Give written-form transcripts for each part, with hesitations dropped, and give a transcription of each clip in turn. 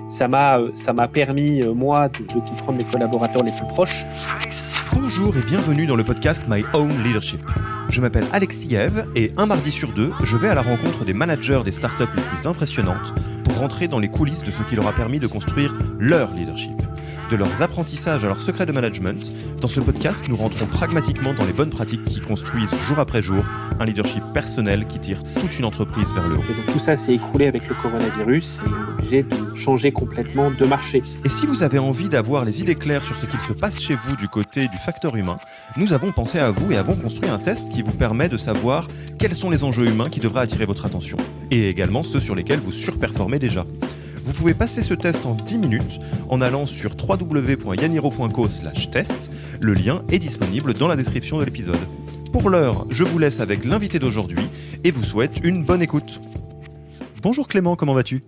ça m'a permis, moi, de comprendre mes collaborateurs les plus proches. Bonjour et bienvenue dans le podcast My Own Leadership. Je m'appelle Alexis Eve et un mardi sur deux, je vais à la rencontre des managers des startups les plus impressionnantes pour rentrer dans les coulisses de ce qui leur a permis de construire leur leadership. De leurs apprentissages à leurs secrets de management, dans ce podcast, nous rentrons pragmatiquement dans les bonnes pratiques qui construisent jour après jour un leadership personnel qui tire toute une entreprise vers le haut. Et donc tout ça s'est écroulé avec le coronavirus et on est obligé de changer complètement de marché. Et si vous avez envie d'avoir les idées claires sur ce qu'il se passe chez vous du côté du facteur humain, nous avons pensé à vous et avons construit un test qui vous permet de savoir quels sont les enjeux humains qui devraient attirer votre attention, et également ceux sur lesquels vous surperformez déjà. Vous pouvez passer ce test en 10 minutes en allant sur www.yaniro.co/test. Le lien est disponible dans la description de l'épisode. Pour l'heure, je vous laisse avec l'invité d'aujourd'hui et vous souhaite une bonne écoute. Bonjour Clément, comment vas-tu ?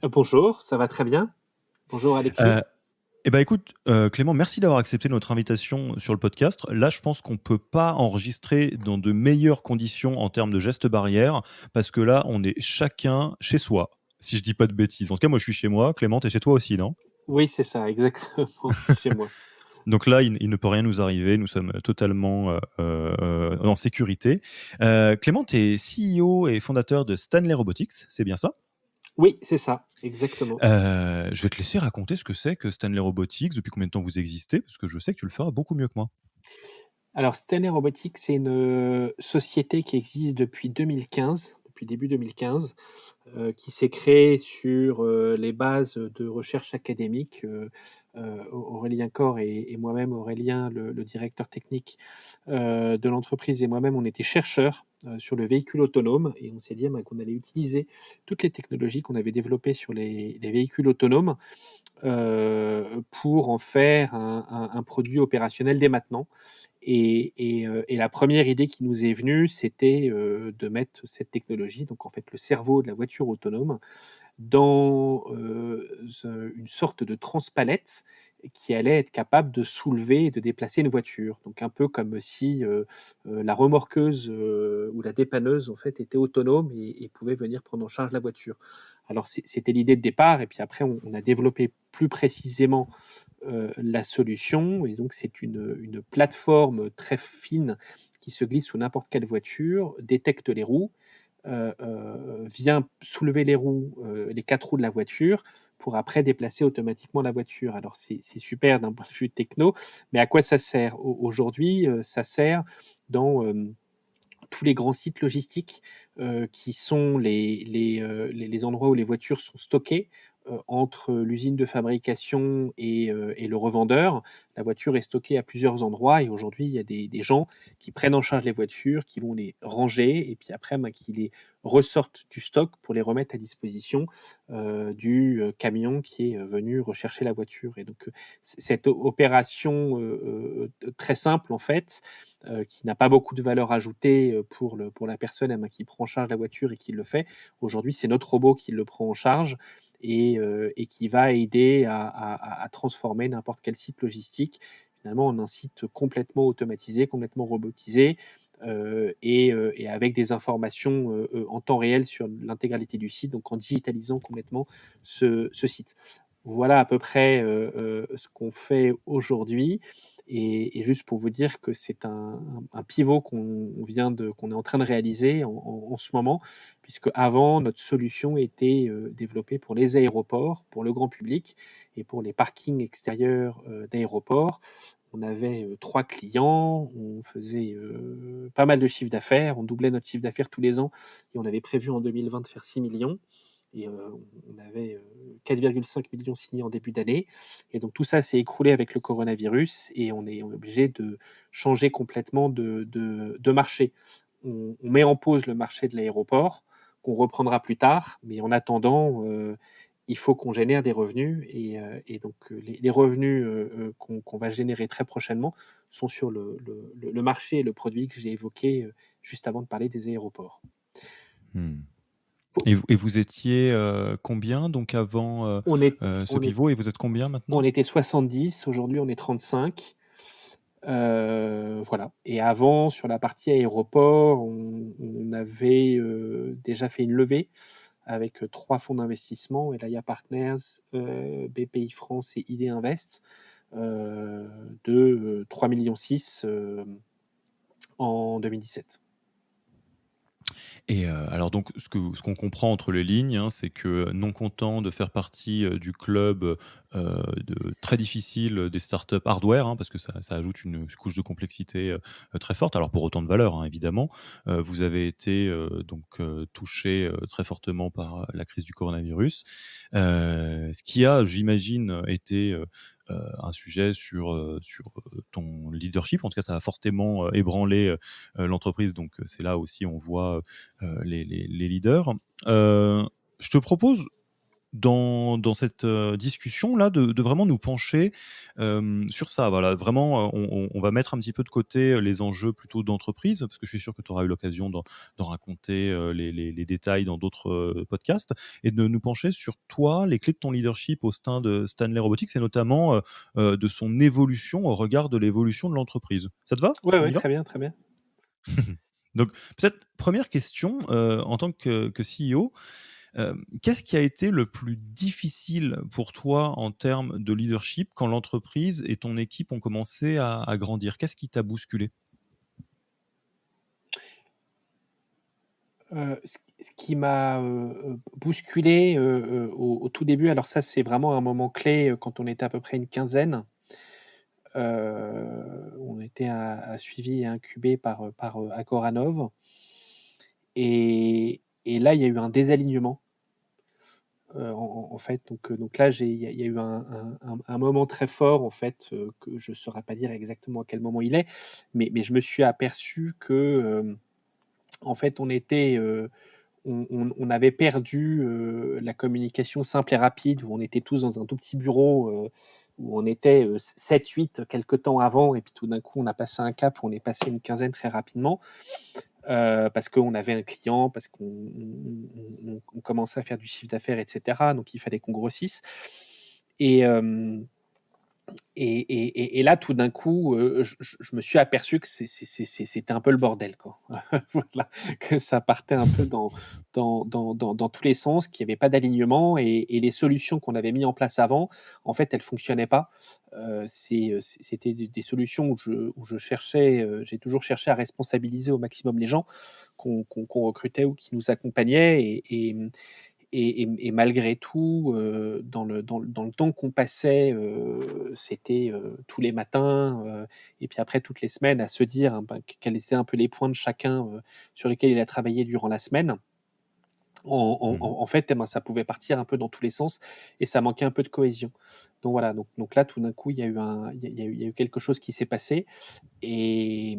Bonjour, ça va très bien. Bonjour Alexis. Écoute, Clément, merci d'avoir accepté notre invitation sur le podcast. Là, je pense qu'on ne peut pas enregistrer dans de meilleures conditions en termes de gestes barrières, parce que là, on est chacun chez soi, si je dis pas de bêtises. En tout cas, moi, je suis chez moi. Clément, t'es chez toi aussi, non ? Oui, c'est ça, exactement, chez moi. Donc là, il ne peut rien nous arriver. Nous sommes totalement en sécurité. Clément, tu es CEO et fondateur de Stanley Robotics, c'est bien ça ? Oui, c'est ça, exactement. Je vais te laisser raconter ce que c'est que Stanley Robotics, depuis combien de temps vous existez, parce que je sais que tu le feras beaucoup mieux que moi. Alors, Stanley Robotics, c'est une société qui existe depuis 2015, depuis début 2015, qui s'est créée sur les bases de recherche académique. Aurélien Corr et moi-même, Aurélien, le directeur technique de l'entreprise, et moi-même, on était chercheurs sur le véhicule autonome, et on s'est dit qu'on allait utiliser toutes les technologies qu'on avait développées sur les véhicules autonomes pour en faire un produit opérationnel dès maintenant. Et la première idée qui nous est venue, c'était de mettre cette technologie, donc en fait le cerveau de la voiture autonome, dans une sorte de transpalette qui allait être capable de soulever et de déplacer une voiture. Donc un peu comme si la remorqueuse ou la dépanneuse en fait était autonome et pouvait venir prendre en charge la voiture. Alors c'était l'idée de départ, et puis après on a développé plus précisément la solution. Et donc c'est une plateforme très fine qui se glisse sous n'importe quelle voiture, détecte les roues, vient soulever les roues, les 4 roues de la voiture, pour après déplacer automatiquement la voiture. Alors c'est super d'un point de vue techno, mais à quoi ça sert aujourd'hui? Ça sert dans tous les grands sites logistiques qui sont les endroits où les voitures sont stockées entre l'usine de fabrication et le revendeur. La voiture est stockée à plusieurs endroits, et aujourd'hui, il y a des gens qui prennent en charge les voitures, qui vont les ranger, et puis après, qui les ressortent du stock pour les remettre à disposition du camion qui est venu rechercher la voiture. Et donc, cette opération très simple, en fait, qui n'a pas beaucoup de valeur ajoutée pour la personne qui prend en charge la voiture et qui le fait. Aujourd'hui, c'est notre robot qui le prend en charge et qui va aider à transformer n'importe quel site logistique finalement en un site complètement automatisé, complètement robotisé, et avec des informations en temps réel sur l'intégralité du site, donc en digitalisant complètement ce site. Voilà à peu près ce qu'on fait aujourd'hui. Et juste pour vous dire que c'est un pivot qu'on est en train de réaliser en ce moment, puisque avant notre solution était développée pour les aéroports, pour le grand public et pour les parkings extérieurs d'aéroports. On avait 3 clients, on faisait pas mal de chiffre d'affaires, on doublait notre chiffre d'affaires tous les ans, et on avait prévu en 2020 de faire 6 millions. Et on avait 4,5 millions signés en début d'année. Et donc tout ça s'est écroulé avec le coronavirus, et on est obligé de changer complètement de marché. On met en pause le marché de l'aéroport, qu'on reprendra plus tard, mais en attendant, il faut qu'on génère des revenus. Et donc les revenus qu'on va générer très prochainement sont sur le marché et le produit que j'ai évoqué juste avant de parler des aéroports. Et vous étiez combien donc avant ce pivot, et vous êtes combien maintenant ? On était 70, aujourd'hui on est 35. Voilà. Et avant, sur la partie aéroport, on avait déjà fait une levée avec 3 fonds d'investissement, Elaya Partners, BPI France et ID Invest, de 3,6 millions en 2017. Et alors donc ce qu'on comprend entre les lignes, hein, c'est que non content de faire partie, du club, de très difficile des startups hardware, hein, parce que ça ajoute une couche de complexité, très forte, alors pour autant de valeur, hein, évidemment. Vous avez été, touchés, très fortement par, la crise du coronavirus. Ce qui a, j'imagine, été, un sujet sur ton leadership. En tout cas, ça a fortement, ébranlé, l'entreprise, donc c'est là aussi on voit, les leaders. Je te propose dans cette, discussion-là de vraiment nous pencher, sur ça. Voilà, vraiment, on va mettre un petit peu de côté, les enjeux plutôt d'entreprise, parce que je suis sûr que tu auras eu l'occasion d'en raconter, les détails dans d'autres, podcasts, et de nous pencher sur toi, les clés de ton leadership au sein de Stanley Robotics et notamment, de son évolution au regard de l'évolution de l'entreprise. Ça te va? Ouais, On ouais, y va? très bien, très bien. Donc peut-être première question, en tant que CEO, qu'est-ce qui a été le plus difficile pour toi en termes de leadership quand l'entreprise et ton équipe ont commencé à grandir? Qu'est-ce qui t'a bousculé? Ce qui m'a, bousculé, au tout début, alors ça, c'est vraiment un moment clé, quand on était à peu près une quinzaine. On était suivis et incubés par Agoranov, et là, il y a eu un désalignement, en fait. Donc là, il y a eu un moment très fort, en fait, que je ne saurais pas dire exactement à quel moment il est, mais je me suis aperçu que, en fait, on avait perdu, la communication simple et rapide, où on était tous dans un tout petit bureau, où on était, 7-8 quelque temps avant, et puis tout d'un coup on a passé un cap où on est passé une quinzaine très rapidement, parce qu'on avait un client, parce qu'on commençait à faire du chiffre d'affaires, etc. Donc il fallait qu'on grossisse. Et, et là, tout d'un coup, je me suis aperçu que c'était un peu le bordel, quoi. Voilà, que ça partait un peu dans tous les sens, qu'il n'y avait pas d'alignement, et les solutions qu'on avait mis en place avant, en fait, elles fonctionnaient pas. C'était des solutions où je cherchais, j'ai toujours cherché à responsabiliser au maximum les gens qu'on recrutait ou qui nous accompagnaient, et malgré tout, dans le temps qu'on passait, c'était, tous les matins, et puis après toutes les semaines, à se dire, hein, quels étaient un peu les points de chacun, sur lesquels il a travaillé durant la semaine. Mmh. En fait, eh ben, ça pouvait partir un peu dans tous les sens, et ça manquait un peu de cohésion. Donc voilà, donc là, tout d'un coup, il y a eu il y a eu quelque chose qui s'est passé, et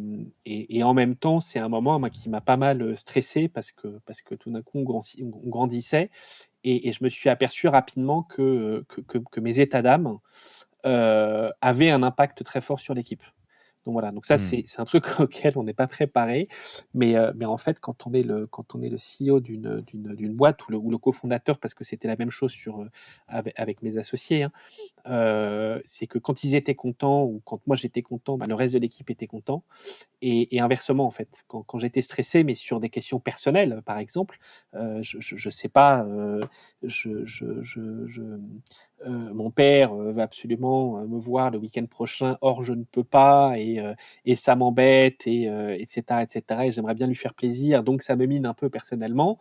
en même temps, c'est un moment, moi, qui m'a pas mal, stressé, parce que tout d'un coup, on grandissait, et je me suis aperçu rapidement que mes états d'âme, avaient un impact très fort sur l'équipe. Donc voilà, donc ça, Mmh. c'est un truc auquel on n'est pas préparé, mais en fait, quand on est le CEO d'une boîte, ou le cofondateur, parce que c'était la même chose avec mes associés, hein, c'est que quand ils étaient contents, ou quand moi j'étais content, bah, le reste de l'équipe était content. Et inversement, en fait, quand j'étais stressé, mais sur des questions personnelles, par exemple, je sais pas, mon père, veut absolument, me voir le week-end prochain, or je ne peux pas, et ça m'embête, et j'aimerais bien lui faire plaisir, donc ça me mine un peu personnellement.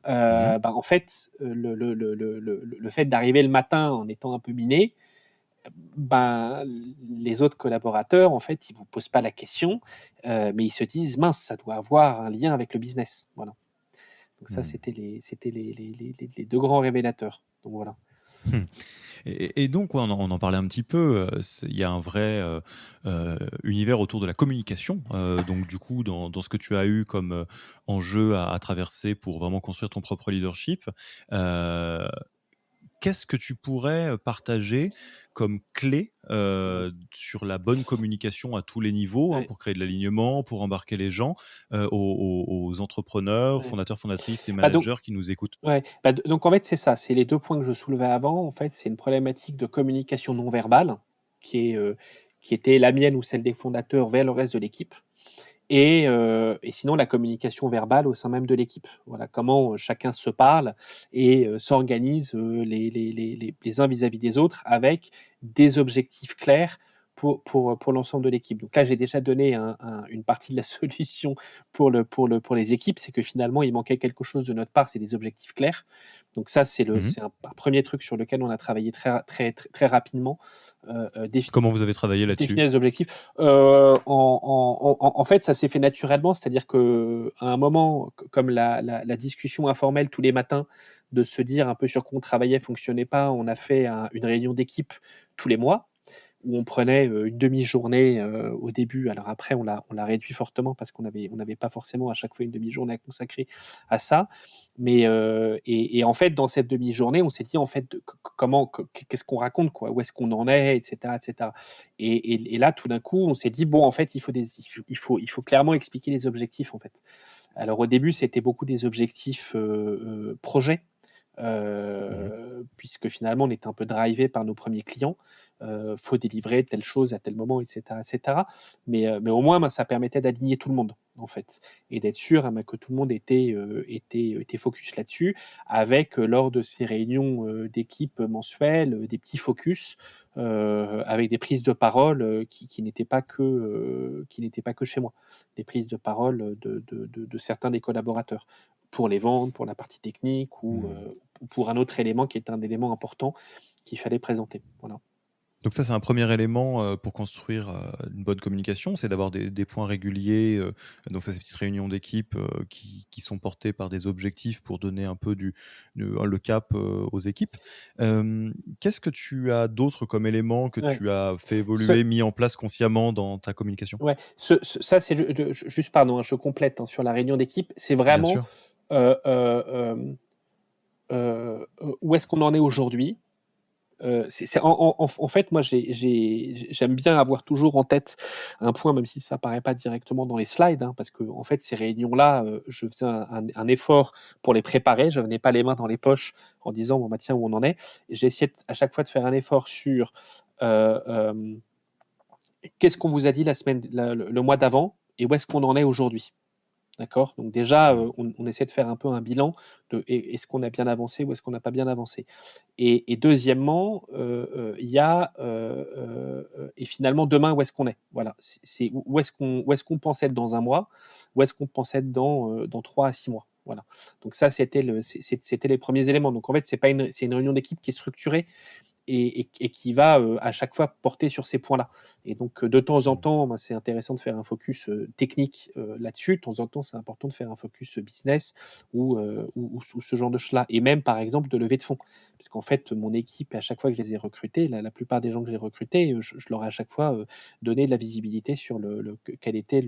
Mmh. Bah, en fait, le fait d'arriver le matin en étant un peu miné, ben, les autres collaborateurs, en fait, ils vous posent pas la question, mais ils se disent: «Mince, ça doit avoir un lien avec le business». Voilà. Donc ça, Mmh. c'était les 2 grands révélateurs. Donc voilà. Mmh. Et donc, ouais, on en parlait un petit peu, il y a un vrai, univers autour de la communication, donc du coup, dans ce que tu as eu comme, enjeu à traverser pour vraiment construire ton propre leadership, heu qu'est-ce que tu pourrais, partager comme clé, sur la bonne communication à tous les niveaux, hein, Ouais, pour créer de l'alignement, pour embarquer les gens, aux entrepreneurs, ouais. fondateurs, fondatrices et Bah, donc managers qui nous écoutent? ouais, bah, donc en fait, c'est ça, c'est les 2 points que je soulevais avant. En fait, c'est une problématique de communication non verbale, qui était la mienne ou celle des fondateurs vers le reste de l'équipe. Et sinon, la communication verbale au sein même de l'équipe. Voilà, comment chacun se parle et s'organise les uns vis-à-vis des autres avec des objectifs clairs pour l'ensemble de l'équipe. Donc là, j'ai déjà donné une partie de la solution pour les équipes, c'est que finalement, il manquait quelque chose de notre part, c'est des objectifs clairs. Donc ça, c'est un premier truc sur lequel on a travaillé très rapidement. Comment vous avez travaillé là-dessus? Définir les objectifs. En fait, ça s'est fait naturellement, c'est-à-dire qu'à un moment, comme la discussion informelle tous les matins, de se dire un peu sur quoi on travaillait fonctionnait pas, on a fait une réunion d'équipe tous les mois où on prenait une demi-journée au début. Alors après, on l'a réduit fortement parce qu'on n'avait pas forcément à chaque fois une demi-journée à consacrer à ça. Mais et en fait, dans cette demi-journée, on s'est dit en fait qu'est-ce qu'on raconte, quoi, où est-ce qu'on en est, etc., etc. Et là, tout d'un coup, on s'est dit bon, en fait, il faut clairement expliquer les objectifs, en fait. Alors au début, c'était beaucoup des objectifs projets. Puisque finalement on était un peu drivé par nos premiers clients. Faut délivrer telle chose à tel moment, etc., etc. Mais au moins, ça permettait d'aligner tout le monde, en fait, et d'être sûr que tout le monde était focus là-dessus, avec lors de ces réunions d'équipe mensuelles, des petits focus avec des prises de parole qui n'étaient pas que chez moi, des prises de parole de certains des collaborateurs pour les ventes, pour la partie technique ou pour un autre élément qui est un élément important qu'il fallait présenter. Voilà. Donc ça, c'est un premier élément pour construire une bonne communication, c'est d'avoir des points réguliers, donc ça, ces petites réunions d'équipe qui sont portées par des objectifs pour donner un peu le cap aux équipes. Qu'est-ce que tu as d'autre comme élément que Ouais. tu as fait évoluer, mis en place consciemment dans ta communication? Ouais, ça, c'est juste, pardon, je complète sur la réunion d'équipe, c'est Bien vraiment sûr. où est-ce qu'on en est aujourd'hui. En fait, moi, j'aime bien avoir toujours en tête un point, même si ça apparaît pas directement dans les slides, parce que en fait, ces réunions-là, je faisais un effort pour les préparer. Je venais pas les mains dans les poches en disant bon bah tiens où on en est. J'ai essayé à chaque fois de faire un effort sur qu'est-ce qu'on vous a dit le mois d'avant et où est-ce qu'on en est aujourd'hui. D'accord. Donc déjà, on essaie de faire un peu un bilan de est-ce qu'on a bien avancé ou est-ce qu'on n'a pas bien avancé. Et deuxièmement, il y a et finalement demain où est-ce qu'on est. Voilà. C'est où est-ce qu'on pense être dans un mois, où est-ce qu'on pense être dans 3 à 6 mois. Voilà. Donc ça, c'était les premiers éléments. Donc en fait, c'est une réunion d'équipe qui est structurée et qui va à chaque fois porter sur ces points-là. Et donc, de temps en temps, c'est intéressant de faire un focus technique là-dessus. De temps en temps, c'est important de faire un focus business ou ce genre de choses-là. Et même, par exemple, de levée de fonds. Parce qu'en fait, mon équipe, à chaque fois que je les ai recrutés, la plupart des gens que j'ai recrutés, je leur ai à chaque fois donné de la visibilité sur quelle était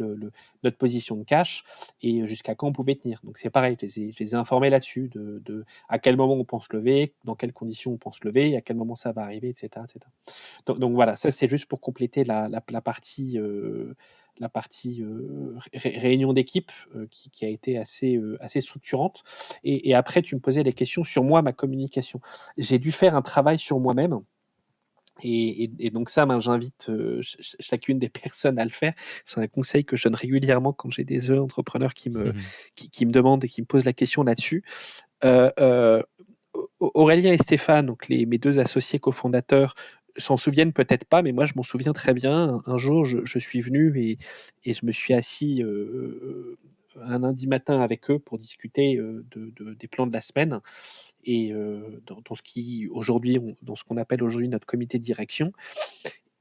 notre position de cash et jusqu'à quand on pouvait tenir. Donc, c'est pareil, je les ai informés là-dessus, de à quel moment on pense lever, dans quelles conditions on pense lever, à quel moment ça va arriver, etc. etc. Donc voilà, ça c'est juste pour compléter la partie, réunion d'équipe qui a été assez structurante. Et après, tu me posais des questions sur moi, ma communication. J'ai dû faire un travail sur moi-même. Et donc ça, j'invite chacune des personnes à le faire. C'est un conseil que je donne régulièrement quand j'ai des entrepreneurs qui me demandent et qui me posent la question là-dessus. Aurélien et Stéphane, donc mes deux associés cofondateurs, s'en souviennent peut-être pas, mais moi je m'en souviens très bien. Un jour, je suis venu et je me suis assis un lundi matin avec eux pour discuter des plans de la semaine et dans ce qu'on appelle aujourd'hui notre comité de direction.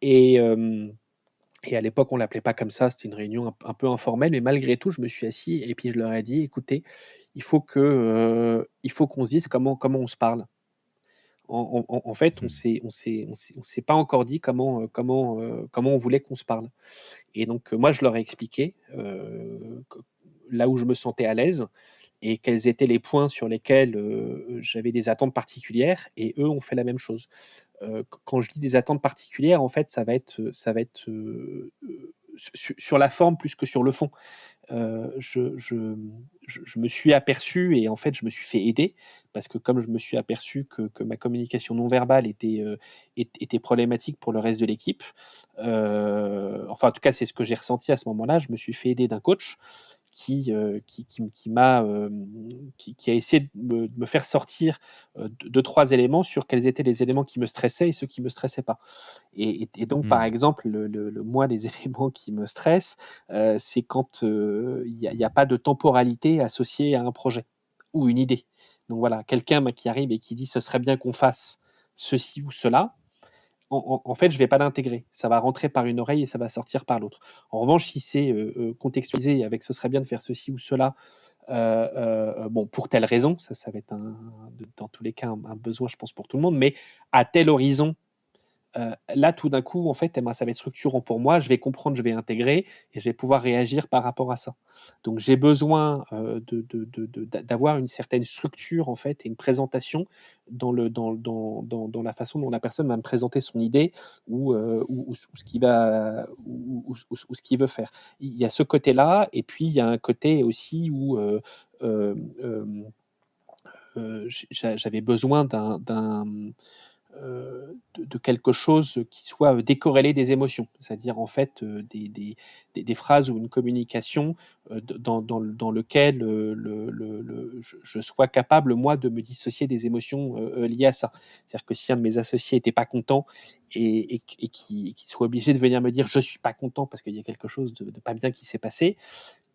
Et à l'époque, on l'appelait pas comme ça, c'était une réunion un peu informelle, mais malgré tout, je me suis assis et puis je leur ai dit, écoutez, il faut qu'on se dise comment on se parle. En fait, on s'est pas encore dit comment on voulait qu'on se parle. Et donc, moi, je leur ai expliqué là où je me sentais à l'aise et quels étaient les points sur lesquels j'avais des attentes particulières. Et eux ont fait la même chose. Quand je dis des attentes particulières, en fait, ça va être sur la forme plus que sur le fond. Je me suis aperçu et en fait je me suis fait aider parce que comme je me suis aperçu que ma communication non verbale était problématique pour le reste de l'équipe, enfin en tout cas c'est ce que j'ai ressenti à ce moment-là, je me suis fait aider d'un coach qui a essayé de me faire sortir deux, trois éléments sur quels étaient les éléments qui me stressaient et ceux qui me stressaient pas. Et donc, par exemple, moi, les éléments qui me stressent, c'est quand il n'y a pas de temporalité associée à un projet ou une idée. Donc voilà, quelqu'un qui arrive et qui dit ce serait bien qu'on fasse ceci ou cela. En fait, je ne vais pas l'intégrer. Ça va rentrer par une oreille et ça va sortir par l'autre. En revanche, si c'est contextualisé avec ce serait bien de faire ceci ou cela, bon, pour telle raison, ça va être dans tous les cas un besoin, je pense, pour tout le monde, mais à tel horizon, là, tout d'un coup, en fait, eh ben, ça va être structurant pour moi. Je vais comprendre, je vais intégrer et je vais pouvoir réagir par rapport à ça. Donc, j'ai besoin d'avoir une certaine structure, en fait, et une présentation dans la façon dont la personne va me présenter son idée ou ce qu'il ou ce qu'il veut faire. Il y a ce côté-là, et puis il y a un côté aussi où j'avais besoin de quelque chose qui soit décorrélé des émotions, c'est-à-dire en fait des phrases ou une communication dans lequel je sois capable, moi, de me dissocier des émotions liées à ça. C'est-à-dire que si un de mes associés n'était pas content et qui soit obligé de venir me dire je suis pas content parce qu'il y a quelque chose de pas bien qui s'est passé,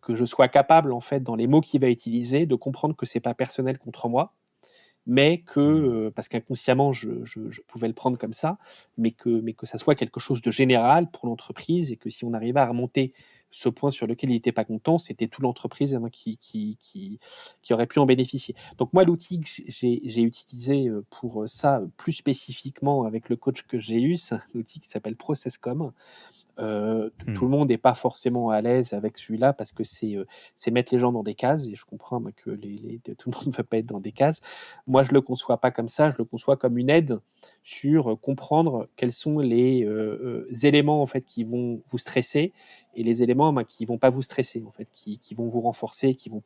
que je sois capable, en fait, dans les mots qu'il va utiliser, de comprendre que c'est pas personnel contre moi, mais que, parce qu'inconsciemment, je pouvais le prendre comme ça, mais que ça soit quelque chose de général pour l'entreprise et que si on arrivait à remonter ce point sur lequel il n'était pas content, c'était toute l'entreprise qui aurait pu en bénéficier. Donc moi, l'outil que j'ai utilisé pour ça, plus spécifiquement avec le coach que j'ai eu, c'est un outil qui s'appelle ProcessCom. Tout le monde n'est pas forcément à l'aise avec celui-là parce que c'est mettre les gens dans des cases et je comprends que tout le monde ne veut pas être dans des cases. Moi, je ne le conçois pas comme ça, je le conçois comme une aide sur comprendre quels sont les éléments en fait, qui vont vous stresser et les éléments qui ne vont pas vous stresser, en fait, qui vont vous renforcer, qui vont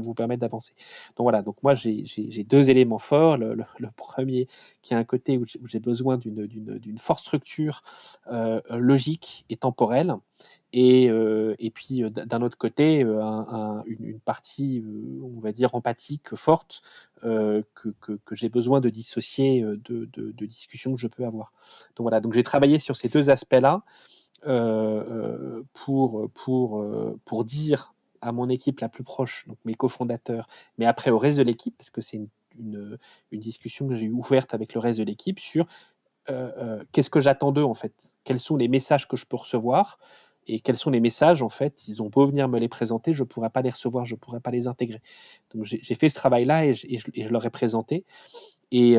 vous permettre d'avancer. Donc voilà, donc moi j'ai deux éléments forts. Le premier qui a un côté où j'ai besoin d'une forte structure logique et temporelle. Et puis d'un autre côté, une partie, on va dire, empathique forte que j'ai besoin de dissocier de discussions que je peux avoir. Donc voilà, donc j'ai travaillé sur ces deux aspects-là pour dire à mon équipe la plus proche, donc mes cofondateurs, mais après au reste de l'équipe, parce que c'est une discussion que j'ai eu ouverte avec le reste de l'équipe sur qu'est-ce que j'attends d'eux en fait, quels sont les messages que je peux recevoir et quels sont les messages en fait, ils ont beau venir me les présenter, je ne pourrais pas les recevoir, je ne pourrais pas les intégrer. Donc j'ai fait ce travail-là et je leur ai présenté et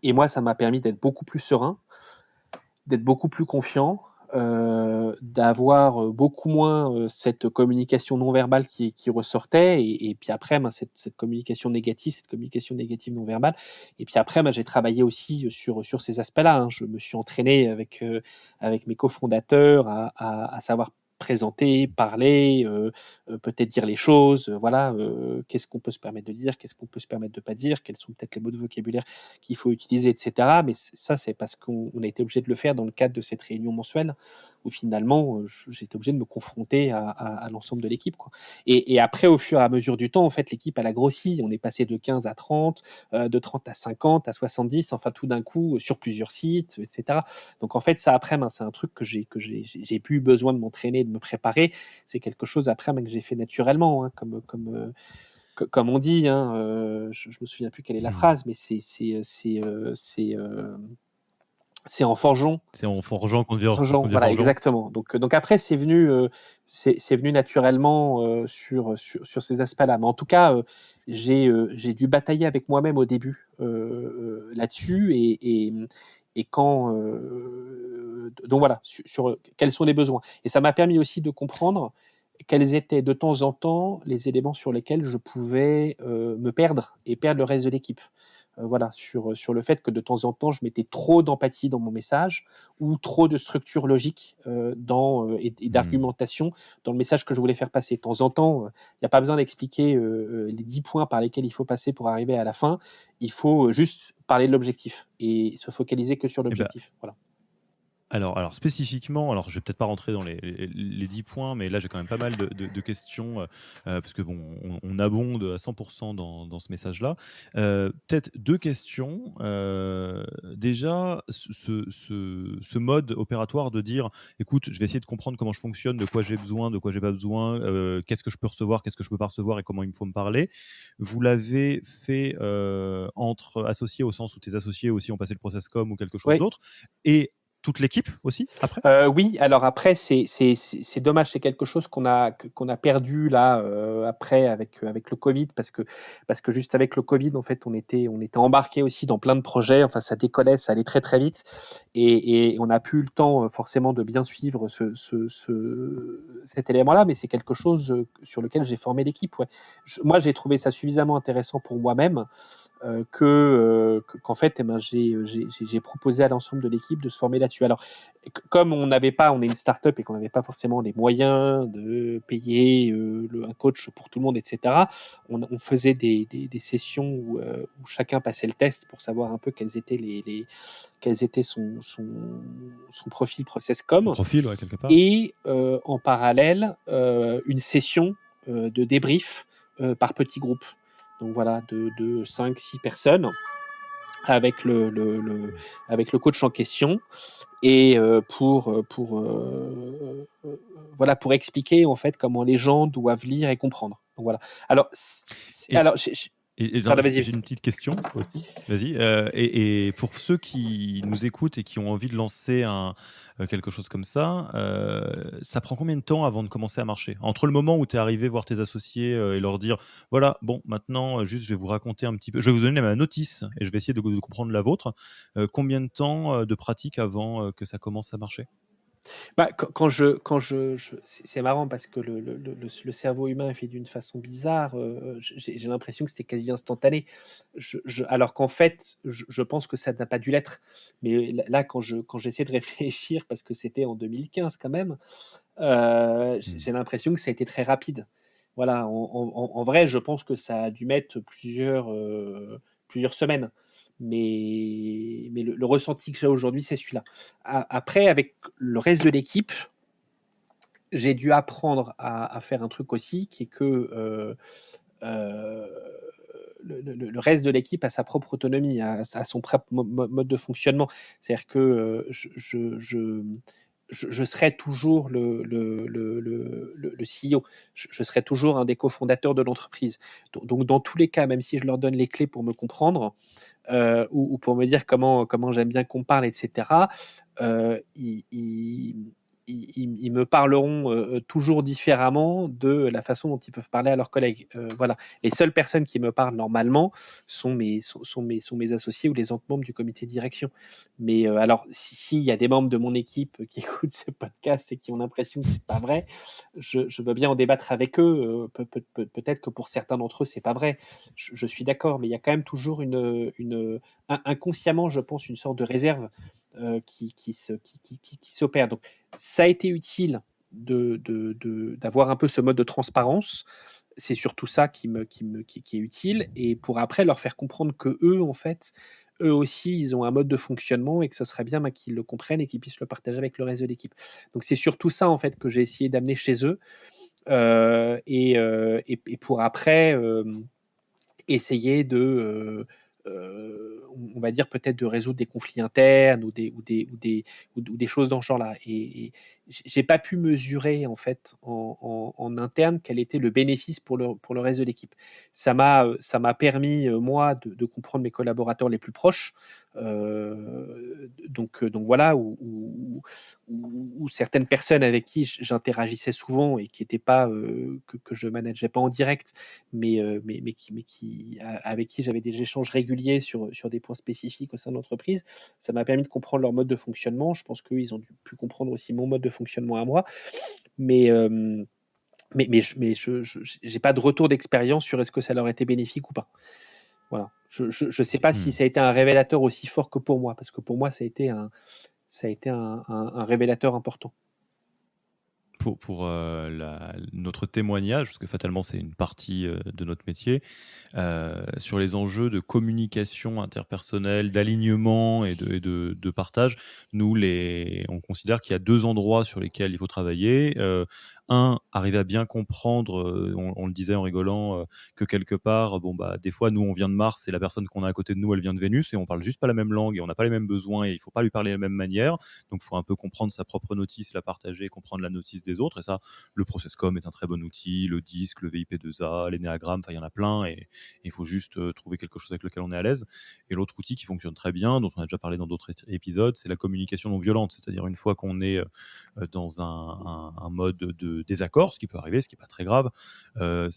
moi ça m'a permis d'être beaucoup plus serein, d'être beaucoup plus confiant, d'avoir beaucoup moins cette communication non verbale qui ressortait et puis après cette communication négative non verbale et puis après j'ai travaillé aussi sur ces aspects-là, hein. Je me suis entraîné avec mes cofondateurs à savoir présenter, parler, peut-être dire les choses, voilà, qu'est-ce qu'on peut se permettre de dire, qu'est-ce qu'on peut se permettre de pas dire, quels sont peut-être les mots de vocabulaire qu'il faut utiliser, etc. Mais ça, c'est parce qu'on a été obligé de le faire dans le cadre de cette réunion mensuelle où finalement, j'étais obligé de me confronter à l'ensemble de l'équipe, quoi. Et après, au fur et à mesure du temps, en fait, l'équipe, elle a grossi. On est passé de 15 à 30, de 30 à 50, à 70, enfin tout d'un coup, sur plusieurs sites, etc. Donc en fait, ça après, c'est un truc que j'ai plus besoin de m'entraîner, de me préparer. C'est quelque chose après que j'ai fait naturellement, hein, comme on dit, hein, je me souviens plus quelle est la phrase, mais c'est en forgeant. C'est en forgeant qu'on devient Voilà, forgeron. exactement. Donc après, c'est venu naturellement sur ces aspects-là. Mais en tout cas, j'ai dû batailler avec moi-même au début là-dessus et quand donc voilà sur quels sont les besoins. Et ça m'a permis aussi de comprendre quels étaient de temps en temps les éléments sur lesquels je pouvais me perdre et perdre le reste de l'équipe. voilà, sur le fait que de temps en temps, je mettais trop d'empathie dans mon message ou trop de structure logique et d'argumentation dans le message que je voulais faire passer. De temps en temps, il n'y a pas besoin d'expliquer les 10 points par lesquels il faut passer pour arriver à la fin. Il faut juste parler de l'objectif et se focaliser que sur Eh ben, l'objectif. Voilà. alors spécifiquement, alors je vais peut-être pas rentrer dans les 10 points, mais là j'ai quand même pas mal de questions, parce que bon, on abonde à 100 dans ce message-là. Peut-être 2 questions. Déjà, ce mode opératoire de dire: «Écoute, je vais essayer de comprendre comment je fonctionne, de quoi j'ai besoin, de quoi j'ai pas besoin, qu'est-ce que je peux recevoir, qu'est-ce que je peux pas recevoir et comment il me faut me parler». Vous l'avez fait, entre associés, au sens où tes associés aussi ont passé le process com ou quelque chose Oui. d'autre, et toute l'équipe aussi, après? Oui, alors après, c'est dommage, c'est quelque chose qu'on a perdu là, après avec le Covid, parce que juste avec le Covid, en fait, on était embarqués aussi dans plein de projets. Enfin, ça décollait, ça allait très, très vite et on n'a plus eu le temps, forcément de bien suivre cet élément-là, mais c'est quelque chose, sur lequel j'ai formé l'équipe, ouais. Moi, j'ai trouvé ça suffisamment intéressant pour moi-même, qu'en fait, eh ben, j'ai proposé à l'ensemble de l'équipe de se former là-dessus. Alors, comme on est une start-up et qu'on n'avait pas forcément les moyens de payer un coach pour tout le monde, etc., on faisait des sessions où chacun passait le test pour savoir un peu quels étaient son profil process Ton com. profil, ouais, quelque part. Et en parallèle, une session de débrief par petits groupes. Donc voilà, de 5-6 personnes avec le coach en question et voilà, pour expliquer en fait comment les gens doivent lire et comprendre. Donc voilà. Alors, Et alors non, pardon, vas-y. j'ai une petite question aussi. Vas-y, et pour ceux qui nous écoutent et qui ont envie de lancer quelque chose comme ça prend combien de temps avant de commencer à marcher? Entre le moment où tu es arrivé voir tes associés, et leur dire: «Voilà, bon, maintenant, juste, je vais vous raconter un petit peu, je vais vous donner ma notice et je vais essayer de comprendre la vôtre». Combien de temps, de pratique avant, que ça commence à marcher? Bah, c'est marrant parce que le cerveau humain est fait d'une façon bizarre. J'ai l'impression que c'était quasi instantané. Alors qu'en fait, je pense que ça n'a pas dû l'être. Mais là, quand j'essaie de réfléchir, parce que c'était en 2015 quand même, Mmh. j'ai l'impression que ça a été très rapide. Voilà, en vrai, je pense que ça a dû mettre plusieurs semaines. Mais le ressenti que j'ai aujourd'hui, c'est celui-là. Après, avec le reste de l'équipe, j'ai dû apprendre à faire un truc aussi, qui est que euh, le reste de l'équipe a sa propre autonomie, a son propre mode de fonctionnement. C'est-à-dire que je serai toujours le CEO, je serai toujours un des cofondateurs de l'entreprise. Donc, dans tous les cas, même si je leur donne les clés pour me comprendre, ou pour me dire comment j'aime bien qu'on parle, etc., ils me parleront toujours différemment de la façon dont ils peuvent parler à leurs collègues. Voilà. Les seules personnes qui me parlent normalement sont mes associés ou les autres membres du comité de direction. Mais alors, s'il y a des membres de mon équipe qui écoutent ce podcast et qui ont l'impression que c'est pas vrai, je veux bien en débattre avec eux. Peut-être que pour certains d'entre eux, c'est pas vrai. Je suis d'accord, mais il y a quand même toujours inconsciemment, je pense, une sorte de réserve qui s'opère. Donc, ça a été utile d'avoir un peu ce mode de transparence. C'est surtout ça qui est utile. Et pour après leur faire comprendre que eux, en fait, eux aussi, ils ont un mode de fonctionnement et que ce serait bien qu'ils le comprennent et qu'ils puissent le partager avec le reste de l'équipe. Donc, c'est surtout ça, en fait, que j'ai essayé d'amener chez eux. Et pour après essayer on va dire peut-être de résoudre des conflits internes ou des choses dans ce genre-là. Et j'ai pas pu mesurer en fait en interne quel était le bénéfice pour le reste de l'équipe. Ça m'a permis moi de comprendre mes collaborateurs les plus proches. Donc voilà où certaines personnes avec qui j'interagissais souvent et qui n'étaient pas que je manageais pas en direct, avec qui j'avais des échanges réguliers sur des points spécifiques au sein de l'entreprise. Ça m'a permis de comprendre leur mode de fonctionnement. Je pense qu'eux, ils ont pu comprendre aussi mon mode de fonctionnement à moi. Mais, je n'ai pas de retour d'expérience sur est-ce que ça leur était bénéfique ou pas. Voilà. Je sais pas si Hmm. ça a été un révélateur aussi fort que pour moi, parce que pour moi, ça a été un révélateur important. Pour notre témoignage, parce que fatalement c'est une partie de notre métier, sur les enjeux de communication interpersonnelle, d'alignement et de partage. Nous, on considère qu'il y a 2 endroits sur lesquels il faut travailler. 1, arriver à bien comprendre, on le disait en rigolant, que quelque part, bon, bah, des fois, nous, on vient de Mars et la personne qu'on a à côté de nous, elle vient de Vénus et on parle juste pas la même langue et on n'a pas les mêmes besoins et il faut pas lui parler de la même manière. Donc, il faut un peu comprendre sa propre notice, la partager, comprendre la notice des autres. Et ça, le ProcessCom est un très bon outil, le disque, le VIP2A, l'énéagramme, enfin, il y en a plein et il faut juste trouver quelque chose avec lequel on est à l'aise. Et l'autre outil qui fonctionne très bien, dont on a déjà parlé dans d'autres épisodes, c'est la communication non violente. C'est-à-dire une fois qu'on est dans un mode de désaccord, ce qui peut arriver, ce qui n'est pas très grave,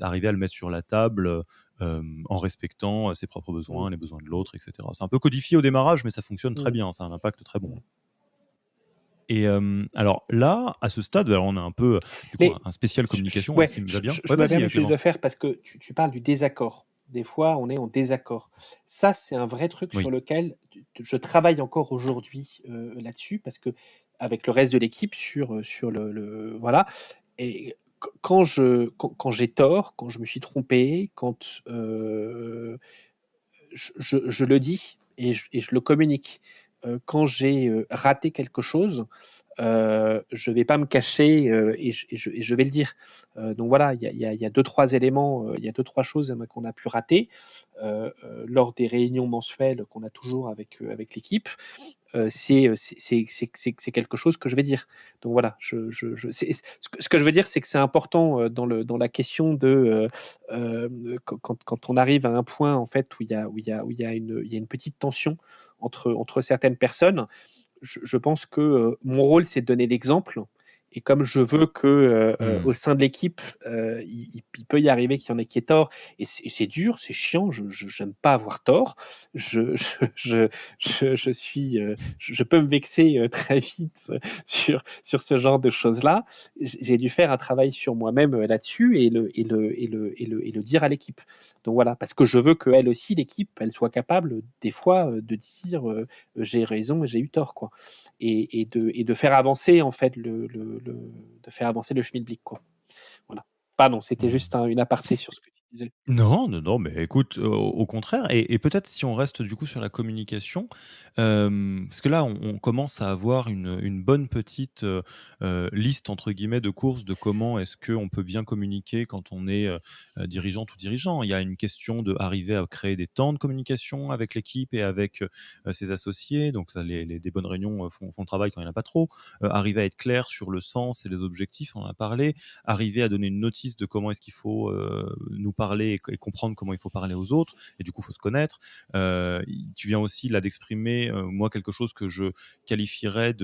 arriver à le mettre sur la table en respectant ses propres Mm. besoins, les besoins de l'autre, etc. C'est un peu codifié au démarrage, mais ça fonctionne très Mm. bien, ça a un impact très bon. Et alors là, à ce stade, alors on a un peu, du coup, Mais un spécial communication, ouais, ce qui me va bien. Ouais, je me vas-y, permets juste Clément. de faire parce que tu parles du désaccord. Des fois, on est en désaccord. Ça, c'est un vrai truc sur Oui. lequel je travaille encore aujourd'hui là-dessus parce que avec le reste de l'équipe sur voilà. Et quand j'ai tort, quand je me suis trompé, quand je le dis et je le communique. Quand j'ai raté quelque chose, je vais pas me cacher et je vais le dire. Donc voilà, il y a deux, trois éléments, il y a deux, trois choses qu'on a pu rater lors des réunions mensuelles qu'on a toujours avec l'équipe. C'est quelque chose que je vais dire. Donc voilà, ce que je veux dire, c'est que c'est important dans la question de quand on arrive à un point en fait où il y a une petite tension entre certaines personnes. Je pense que mon rôle, c'est de donner l'exemple. Et comme je veux que au Hmm. sein de l'équipe, il peut y arriver qu'il y en ait qui aient tort, et c'est dur, c'est chiant, je n'aime pas avoir tort, je peux me vexer très vite sur ce genre de choses-là. J'ai dû faire un travail sur moi-même là-dessus et le dire à l'équipe. Donc voilà, parce que je veux qu'elle aussi, l'équipe, elle soit capable des fois de dire j'ai raison et j'ai eu tort, quoi. Et de faire avancer en fait de faire avancer le schmilblick, quoi. Voilà. Pardon, c'était juste une aparté sur ce que tu disais. Non, non, non, mais écoute, au contraire et peut-être si on reste du coup sur la communication, parce que là on commence à avoir une bonne petite, «liste» entre guillemets de courses de comment est-ce qu'on peut bien communiquer quand on est, dirigeante ou dirigeant. Il y a une question d'arriver à créer des temps de communication avec l'équipe et avec, ses associés, donc ça les des bonnes réunions, font le travail quand il y en a pas trop. Arriver à être clair sur le sens et les objectifs, on en a parlé. Arriver à donner une notice de comment est-ce qu'il faut nous parler et comprendre comment il faut parler aux autres. Et du coup, il faut se connaître. Tu viens aussi là d'exprimer, moi, quelque chose que je qualifierais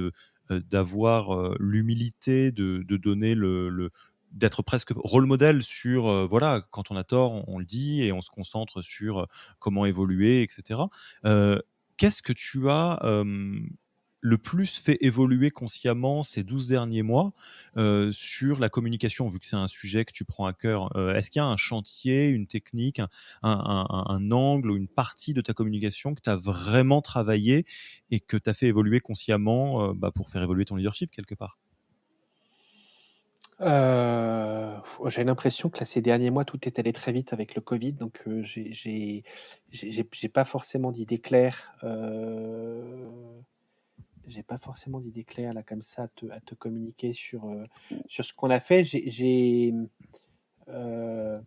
d'avoir l'humilité de donner d'être presque rôle modèle sur voilà, quand on a tort, on le dit et on se concentre sur comment évoluer, etc. Qu'est-ce que tu as le plus fait évoluer consciemment ces 12 derniers mois sur la communication, vu que c'est un sujet que tu prends à cœur? Est-ce qu'il y a un chantier, une technique, un angle ou une partie de ta communication que tu as vraiment travaillé et que tu as fait évoluer consciemment, bah, pour faire évoluer ton leadership quelque part? J'ai l'impression que là, ces derniers mois, tout est allé très vite avec le Covid, donc j'ai pas forcément d'idée claire. J'ai pas forcément d'idée claire là comme ça à te communiquer sur ce qu'on a fait. Euh,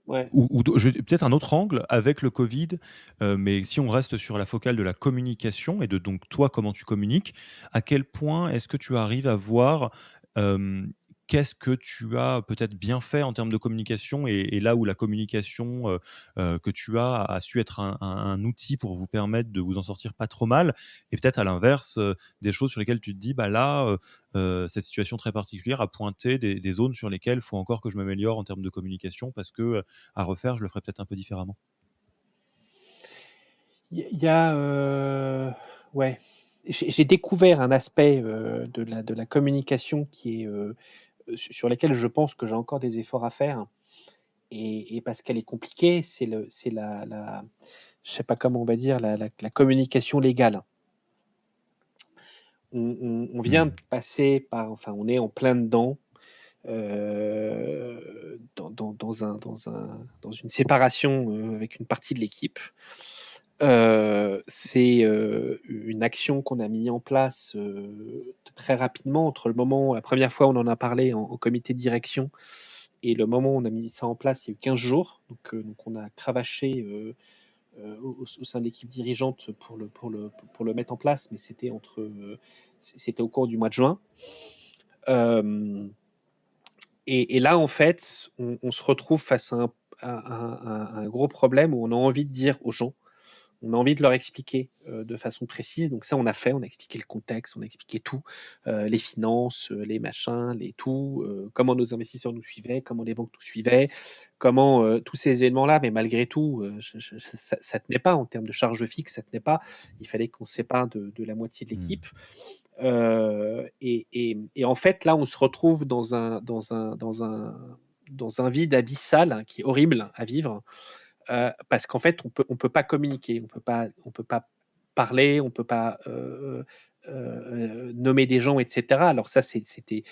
ouais. Ou peut-être un autre angle avec le Covid, mais si on reste sur la focale de la communication et de donc toi, comment tu communiques, à quel point est-ce que tu arrives à voir, hem, qu'est-ce que tu as peut-être bien fait en termes de communication et là où la communication, que tu as a su être un outil pour vous permettre de vous en sortir pas trop mal et peut-être à l'inverse, des choses sur lesquelles tu te dis: «Bah là, cette situation très particulière a pointé des zones sur lesquelles il faut encore que je m'améliore en termes de communication parce que, à refaire, je le ferais peut-être un peu différemment». Il y a, ouais, j'ai découvert un aspect de la communication qui est sur lequel je pense que j'ai encore des efforts à faire. et parce qu'elle est compliquée, c'est je sais pas comment on va dire, la communication légale. On vient de passer par, enfin, on est en plein dedans, dans une séparation avec une partie de l'équipe. C'est une action qu'on a mis en place très rapidement entre le moment, la première fois où on en a parlé en comité de direction et le moment où on a mis ça en place, il y a eu 15 jours. Donc on a cravaché au sein de l'équipe dirigeante pour le mettre en place, mais c'était c'était au cours du mois de juin. Et là, en fait, on se retrouve face à un gros problème où on a envie de dire aux gens, on a envie de leur expliquer de façon précise. Donc ça, on a expliqué le contexte, on a expliqué tout, les finances, les machins, les tout, comment nos investisseurs nous suivaient, comment les banques nous suivaient, comment tous ces éléments-là. Mais malgré tout, ça tenait pas en termes de charge fixe, ça tenait pas. Il fallait qu'on se sépare de la moitié de l'équipe. Et en fait, là, on se retrouve dans un vide abyssal hein, qui est horrible à vivre. Parce qu'en fait, on peut pas communiquer, on peut pas parler, on peut pas nommer des gens, etc. Alors ça, c'était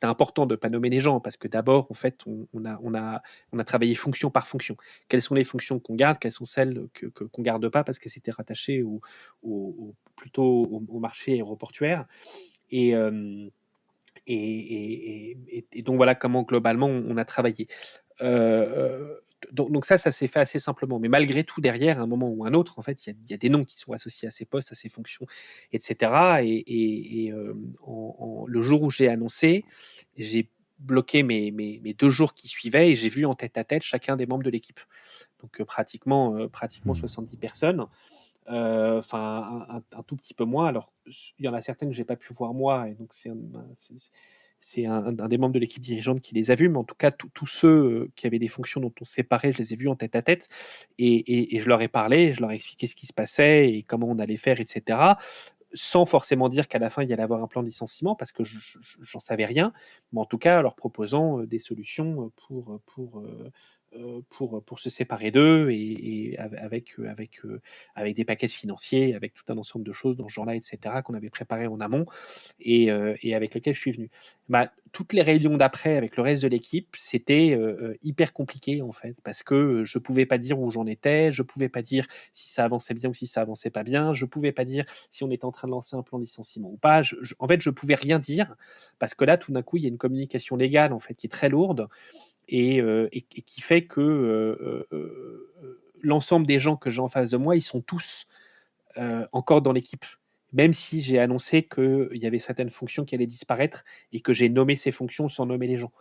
important de pas nommer des gens parce que d'abord, en fait, on a travaillé fonction par fonction. Quelles sont les fonctions qu'on garde, quelles sont celles qu'on garde pas parce que c'était rattaché plutôt au marché aéroportuaire. Et, donc voilà comment globalement on a travaillé. Donc ça s'est fait assez simplement. Mais malgré tout, derrière, à un moment ou un autre, en fait, il y a des noms qui sont associés à ces postes, à ces fonctions, etc. Le jour où j'ai annoncé, j'ai bloqué mes 2 jours qui suivaient et j'ai vu en tête à tête chacun des membres de l'équipe. Donc pratiquement 70 personnes. Enfin un tout petit peu moins. Alors il y en a certains que j'ai pas pu voir moi, et donc c'est un des membres de l'équipe dirigeante qui les a vus, mais en tout cas tous ceux qui avaient des fonctions dont on se séparait, je les ai vus en tête à tête, et je leur ai parlé, je leur ai expliqué ce qui se passait et comment on allait faire, etc. Sans forcément dire qu'à la fin il y allait avoir un plan de licenciement, parce que j'en savais rien, mais en tout cas en leur proposant des solutions pour se séparer d'eux, et avec des paquets financiers, avec tout un ensemble de choses dans ce genre-là, etc., qu'on avait préparé en amont et avec lequel je suis venu. Bah, toutes les réunions d'après avec le reste de l'équipe, c'était hyper compliqué en fait, parce que je pouvais pas dire où j'en étais, je pouvais pas dire si ça avançait bien ou si ça avançait pas bien, je pouvais pas dire si on était en train de lancer un plan de licenciement ou pas. En fait, je pouvais rien dire, parce que là, tout d'un coup, il y a une communication légale en fait qui est très lourde, et qui fait que l'ensemble des gens que j'ai en face de moi, ils sont tous encore dans l'équipe. Même si j'ai annoncé qu'il y avait certaines fonctions qui allaient disparaître et que j'ai nommé ces fonctions sans nommer les gens.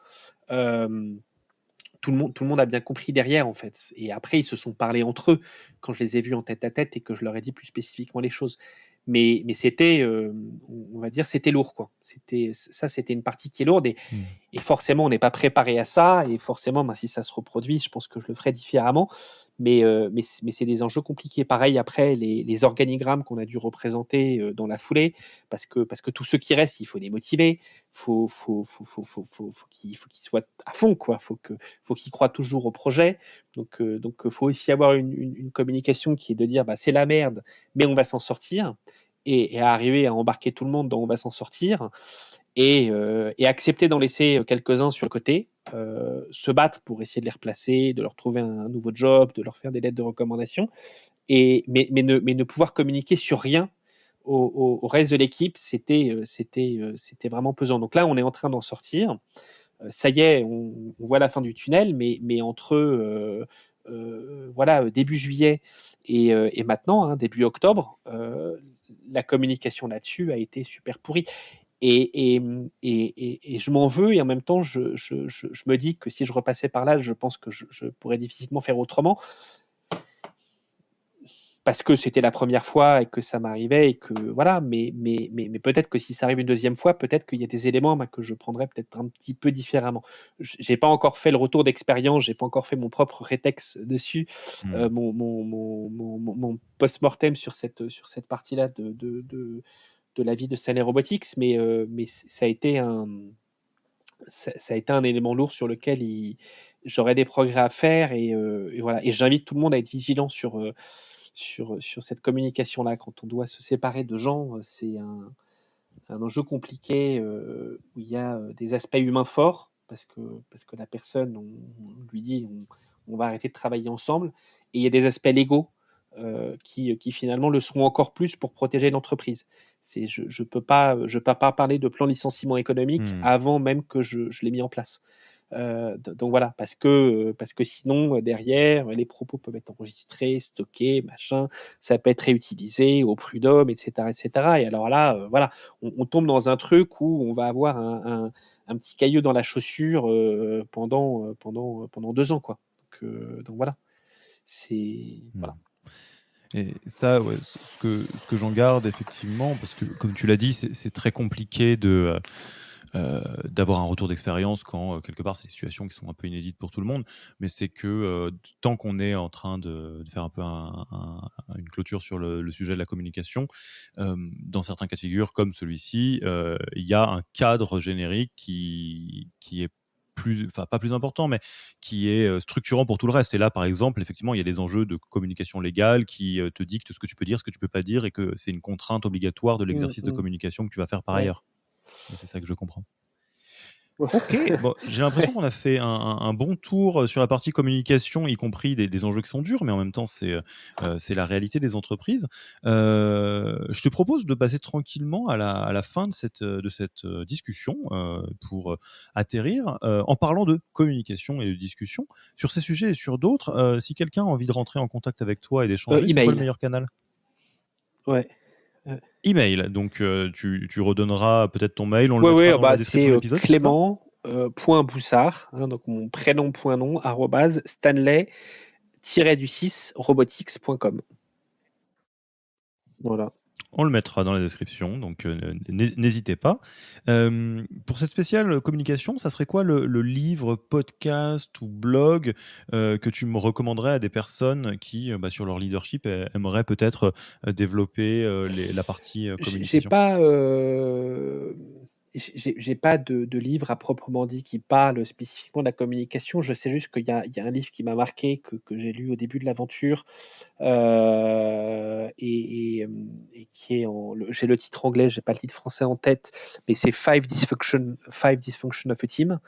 Tout le monde a bien compris derrière, en fait. Et après, ils se sont parlé entre eux quand je les ai vus en tête à tête et que je leur ai dit plus spécifiquement les choses. Mais c'était, on va dire, c'était lourd, quoi. C'était une partie qui est lourde, et forcément, on n'est pas préparé à ça, et forcément, ben, si ça se reproduit, je pense que je le ferai différemment. Mais c'est des enjeux compliqués. Pareil, après, les organigrammes qu'on a dû représenter dans la foulée, parce que tous ceux qui restent, il faut les motiver, faut qu'ils soient à fond, quoi. Faut qu'ils croient toujours au projet. Donc, faut aussi avoir une communication qui est de dire, bah, c'est la merde, mais on va s'en sortir, et arriver à embarquer tout le monde dans on va s'en sortir, et accepter d'en laisser quelques-uns sur le côté, se battre pour essayer de les replacer, de leur trouver un nouveau job, de leur faire des lettres de recommandation, mais ne pouvoir communiquer sur rien au reste de l'équipe, c'était vraiment pesant. Donc là, on est en train d'en sortir. Ça y est, on voit la fin du tunnel, mais entre voilà, début juillet et maintenant, hein, début octobre, la communication là-dessus a été super pourrie. Et je m'en veux, et en même temps, je me dis que si je repassais par là, je pense que je pourrais difficilement faire autrement, parce que c'était la première fois et que ça m'arrivait, et que voilà. Mais peut-être que si ça arrive une deuxième fois, peut-être qu'il y a des éléments que je prendrais peut-être un petit peu différemment. J'ai pas encore fait le retour d'expérience, j'ai pas encore fait mon propre rétex dessus, mon post-mortem sur cette partie-là de la vie de Sané Robotics, mais ça a été ça a été un élément lourd sur lequel j'aurais des progrès à faire et voilà. Et j'invite tout le monde à être vigilant sur cette communication-là. Quand on doit se séparer de gens, c'est un enjeu compliqué où il y a des aspects humains forts parce que la personne, on lui dit on va arrêter de travailler ensemble. Et il y a des aspects légaux qui finalement le seront encore plus pour protéger l'entreprise. Je ne peux pas parler de plan licenciement économique avant même que je l'ai mis en place. Donc voilà, parce que sinon, derrière, les propos peuvent être enregistrés, stockés, machin, ça peut être réutilisé au prud'homme, etc., etc. Et alors là, voilà, on tombe dans un truc où on va avoir un petit caillou dans la chaussure pendant 2 ans, quoi. Donc voilà, c'est voilà. Et ça, ouais, ce que j'en garde effectivement, parce que comme tu l'as dit, c'est très compliqué d'avoir un retour d'expérience quand quelque part c'est des situations qui sont un peu inédites pour tout le monde, mais c'est que tant qu'on est en train de faire un peu une clôture sur le sujet de la communication, dans certains cas de figure comme celui-ci, il y a un cadre générique qui est enfin pas plus important, mais qui est structurant pour tout le reste. Et là, par exemple, effectivement, il y a des enjeux de communication légale qui te dictent ce que tu peux dire, ce que tu peux pas dire, et que c'est une contrainte obligatoire de l'exercice de communication que tu vas faire par Ouais. ailleurs. C'est ça que je comprends. Ok, bon, j'ai l'impression Ouais. qu'on a fait un bon tour sur la partie communication, y compris des enjeux qui sont durs, mais en même temps, c'est la réalité des entreprises. Je te propose de passer tranquillement à la fin de cette discussion pour atterrir en parlant de communication et de discussion. Sur ces sujets et sur d'autres, si quelqu'un a envie de rentrer en contact avec toi et d'échanger, c'est quoi le Email. meilleur canal? Ouais. Email. Donc, tu redonneras peut-être ton mail, on le Ouais, mettra ouais, dans la bah, description c'est de l'épisode, c'est ça? Clément point Boussard, hein, donc mon prénom point nom @Stanley-du-6 robotics.com. Voilà. On le mettra dans la description, donc n'hésitez pas. Pour cette spéciale communication, ça serait quoi le livre, podcast ou blog que tu me recommanderais à des personnes qui, sur leur leadership, aimeraient peut-être développer la partie J'ai communication? pas, j'ai pas de livre à proprement dit qui parle spécifiquement de la communication. Je sais juste qu'il y a un livre qui m'a marqué, que j'ai lu au début de l'aventure, et qui est j'ai le titre anglais, j'ai pas le titre français en tête, mais c'est Five Dysfunction of a Team,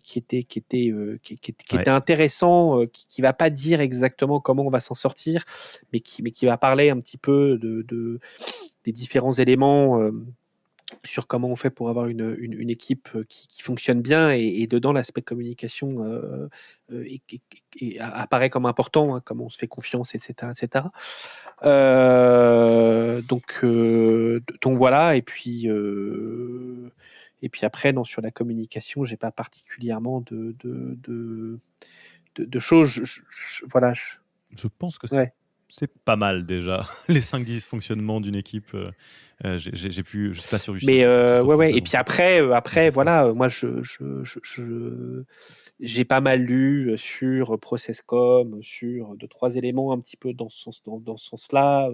qui Ouais. était intéressant, qui va pas dire exactement comment on va s'en sortir, mais qui va parler un petit peu des différents éléments sur comment on fait pour avoir une équipe qui fonctionne bien, et dedans l'aspect communication apparaît comme important, hein, comment on se fait confiance, etc., etc. Donc voilà, et puis après, non, sur la communication, j'ai pas particulièrement de choses. Voilà. Je pense que Ouais. c'est pas mal déjà, les 5 dysfonctionnements d'une équipe. Je suis pas sûr du Mais titre ouais, ouais. français, Et puis donc mais après, c'est ça. voilà, moi, j'ai pas mal lu sur Processcom, sur 2-3 éléments un petit peu dans ce sens-là.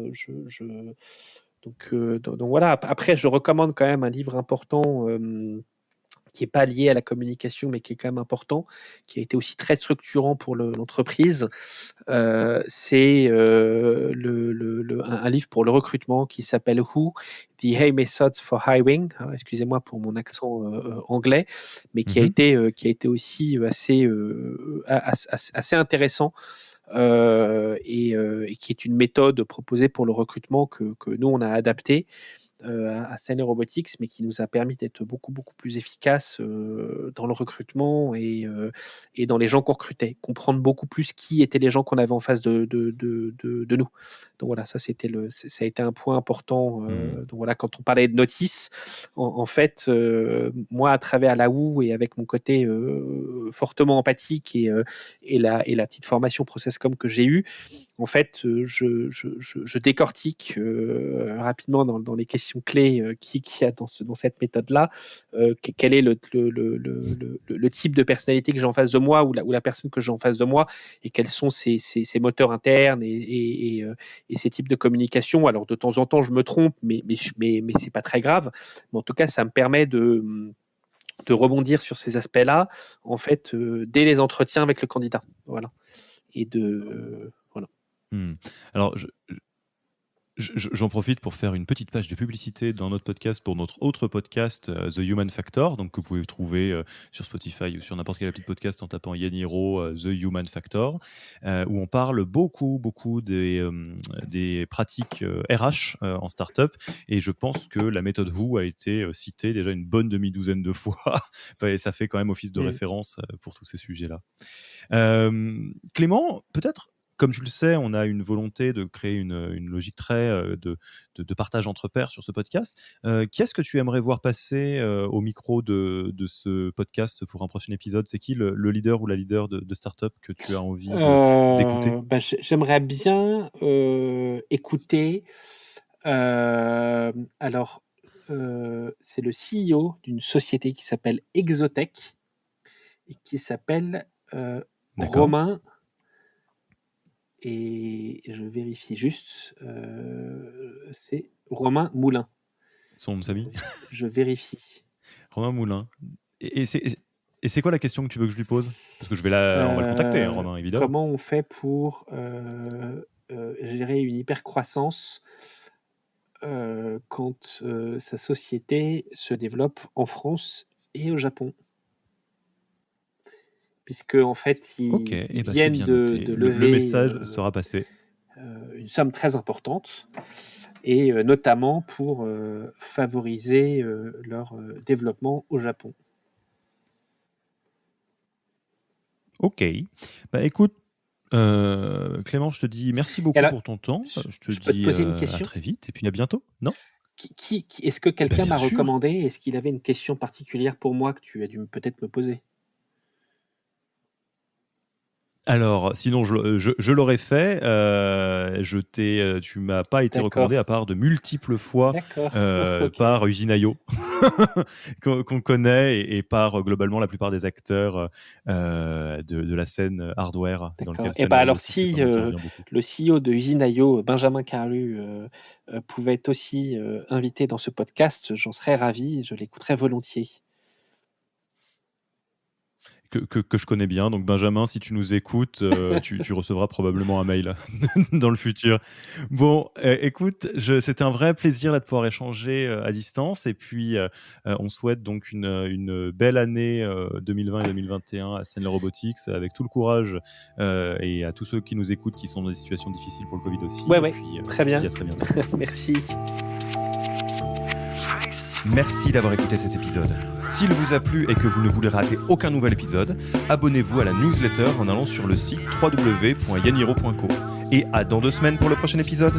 Donc voilà. Après, je recommande quand même un livre important qui n'est pas lié à la communication, mais qui est quand même important, qui a été aussi très structurant pour l'entreprise. C'est un livre pour le recrutement qui s'appelle Who, The Hey Methods for Hiring. Alors, excusez-moi pour mon accent anglais, mais Mmh. qui a été aussi assez intéressant, et qui est une méthode proposée pour le recrutement que nous, on a adaptée à Stanley Robotics, mais qui nous a permis d'être beaucoup, beaucoup plus efficaces dans le recrutement et dans les gens qu'on recrutait, comprendre beaucoup plus qui étaient les gens qu'on avait en face de nous. Donc voilà, ça a été un point important. Mmh. Donc voilà, quand on parlait de notice, en fait, moi, à travers la OU et avec mon côté fortement empathique et la petite formation Processcom que j'ai eue, en fait, je décortique rapidement dans les questions clés qui y a dans cette méthode-là, quel est le type de personnalité que j'ai en face de moi, ou la personne que j'ai en face de moi, et quels sont ses moteurs internes et ses types de communication. Alors, de temps en temps, je me trompe, mais c'est pas très grave. Mais en tout cas, ça me permet de rebondir sur ces aspects-là, en fait, dès les entretiens avec le candidat. Voilà. Et voilà. Alors, j'en profite pour faire une petite page de publicité dans notre podcast pour notre autre podcast, The Human Factor, donc que vous pouvez trouver sur Spotify ou sur n'importe quelle appli de podcast en tapant Yann Hiro, The Human Factor, où on parle beaucoup des pratiques RH en startup. Et je pense que la méthode Who a été citée déjà une bonne demi-douzaine de fois. Et ça fait quand même office de référence pour tous ces sujets-là. Clément, peut-être, comme tu le sais, on a une volonté de créer une logique très de partage entre pairs sur ce podcast. Qui est-ce que tu aimerais voir passer au micro de ce podcast pour un prochain épisode ? C'est qui le leader ou la leader de startup que tu as envie d'écouter ? J'aimerais bien écouter. Alors, c'est le CEO d'une société qui s'appelle Exotech et qui s'appelle Romain. Et je vérifie juste, c'est Romain Moulin. Son nom de famille ? Je vérifie. Romain Moulin. Et c'est quoi la question que tu veux que je lui pose ? Parce que on va le contacter, Romain, évidemment. Comment on fait pour gérer une hypercroissance quand sa société se développe en France et au Japon ? Puisque en fait, ils viennent de lever. Le message sera passé. Une somme très importante, et notamment pour favoriser leur développement au Japon. Ok. Écoute, Clément, je te dis merci beaucoup pour ton temps. Je te dis à très vite et puis à bientôt. Non ? Est-ce que quelqu'un m'a recommandé ? Est-ce qu'il avait une question particulière pour moi que tu as dû peut-être me poser ? Alors, sinon, je l'aurais fait. Tu m'as pas été recommandé à part de multiples fois par Usinaio, qu'on connaît, et par globalement la plupart des acteurs de la scène hardware. Dans lequel et alors, si le CEO de Usinaio, Benjamin Carlu, pouvait être aussi invité dans ce podcast, j'en serais ravi et je l'écouterais volontiers. Que je connais bien. Donc Benjamin, si tu nous écoutes, tu recevras probablement un mail dans le futur. Bon, écoute, c'était un vrai plaisir là, de pouvoir échanger à distance. Et puis, on souhaite donc une belle année 2020 et 2021 à Stanley Robotics, avec tout le courage, et à tous ceux qui nous écoutent qui sont dans des situations difficiles pour le Covid aussi. Ouais, puis, très bien. À très bientôt. Merci. Merci d'avoir écouté cet épisode. S'il vous a plu et que vous ne voulez rater aucun nouvel épisode, abonnez-vous à la newsletter en allant sur le site www.yaniro.co. Et à dans 2 semaines pour le prochain épisode.